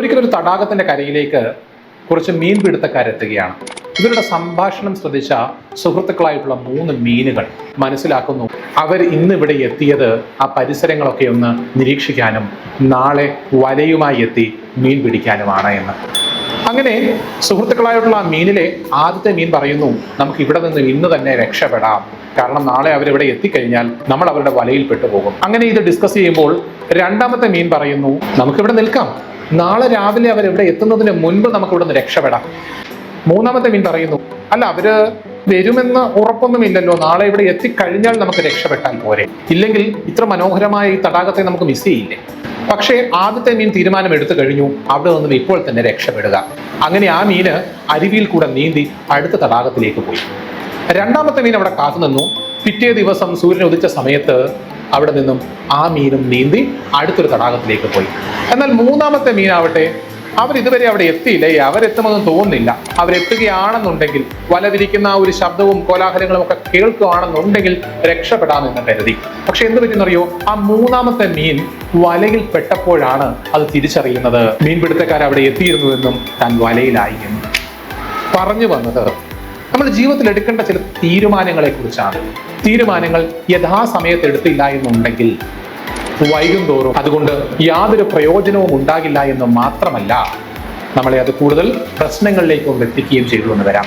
ഒരിക്കലൊരു തടാകത്തിന്റെ കരയിലേക്ക് കുറച്ച് മീൻപിടുത്തക്കാരെത്തുകയാണ്. ഇവരുടെ സംഭാഷണം ശ്രദ്ധിച്ച സുഹൃത്തുക്കളായിട്ടുള്ള 3 മീനുകൾ മനസ്സിലാക്കുന്നു അവർ ഇന്നിവിടെ എത്തിയത് ആ പരിസരങ്ങളൊക്കെ ഒന്ന് നിരീക്ഷിക്കാനും നാളെ വലയുമായി എത്തി മീൻ പിടിക്കാനുമാണ് എന്ന്. അങ്ങനെ സുഹൃത്തുക്കളായിട്ടുള്ള ആ മീനിലെ ആദ്യത്തെ മീൻ പറയുന്നു, നമുക്ക് ഇവിടെ നിന്ന് ഇന്ന് തന്നെ രക്ഷപ്പെടാം, കാരണം നാളെ അവരിവിടെ എത്തിക്കഴിഞ്ഞാൽ നമ്മൾ അവരുടെ വലയിൽ പെട്ടുപോകും. അങ്ങനെ ഇത് ഡിസ്കസ് ചെയ്യുമ്പോൾ രണ്ടാമത്തെ മീൻ പറയുന്നു, നമുക്കിവിടെ നിൽക്കാം, നാളെ രാവിലെ അവരിവിടെ എത്തുന്നതിന് മുൻപ് നമുക്ക് ഇവിടെ നിന്ന് രക്ഷപ്പെടാം. മൂന്നാമത്തെ മീൻ പറയുന്നു, അല്ല, അവര് വരുമെന്ന് ഉറപ്പൊന്നുമില്ലല്ലോ, നാളെ ഇവിടെ എത്തിക്കഴിഞ്ഞാൽ നമുക്ക് രക്ഷപ്പെട്ടാൽ പോരെ, ഇല്ലെങ്കിൽ ഇത്ര മനോഹരമായ ഈ തടാകത്തെ നമുക്ക് മിസ് ചെയ്യില്ലേ. പക്ഷേ ആദ്യത്തെ മീൻ തീരുമാനം എടുത്തു കഴിഞ്ഞു, അവിടെ നിന്നും ഇപ്പോൾ തന്നെ രക്ഷപ്പെടുക. അങ്ങനെ ആ മീന് അരുവിയിൽ കൂടെ നീന്തി അടുത്ത തടാകത്തിലേക്ക് പോയി. രണ്ടാമത്തെ മീൻ അവിടെ കാത്തുനിന്നു. പിറ്റേ ദിവസം സൂര്യൻ ഉദിച്ച സമയത്ത് അവിടെ നിന്നും ആ മീനും നീന്തി അടുത്തൊരു തടാകത്തിലേക്ക് പോയി. എന്നാൽ മൂന്നാമത്തെ മീനാവട്ടെ, അവരിതുവരെ അവിടെ എത്തിയില്ലേ, അവരെത്തുമെന്ന് തോന്നുന്നില്ല. അവരെത്തുകയാണെന്നുണ്ടെങ്കിൽ വല വിരിക്കുന്ന ആ ഒരു ശബ്ദവും കോലാഹലങ്ങളും ഒക്കെ കേൾക്കുകയാണെന്നുണ്ടെങ്കിൽ രക്ഷപ്പെടാമെന്ന് കരുതി. പക്ഷെ എന്ത് പറ്റുന്നറിയോ, ആ മൂന്നാമത്തെ മീൻ വലയിൽ പെട്ടപ്പോഴാണ് അത് തിരിച്ചറിയുന്നത് മീൻപിടുത്തക്കാർ അവിടെ എത്തിയിരുന്നുവെന്നും താൻ വലയിലായി എന്നും. പറഞ്ഞു വന്നത് നമ്മുടെ ജീവിതത്തിൽ എടുക്കേണ്ട ചില തീരുമാനങ്ങളെ കുറിച്ചാണ്. തീരുമാനങ്ങൾ യഥാസമയത്ത് എടുത്തില്ല എന്നുണ്ടെങ്കിൽ വൈകും തോറും അതുകൊണ്ട് യാതൊരു പ്രയോജനവും ഉണ്ടാകില്ല എന്ന് മാത്രമല്ല, നമ്മളെ അത് കൂടുതൽ പ്രശ്നങ്ങളിലേക്ക് എത്തിക്കുകയും ചെയ്തു എന്ന് വരാം.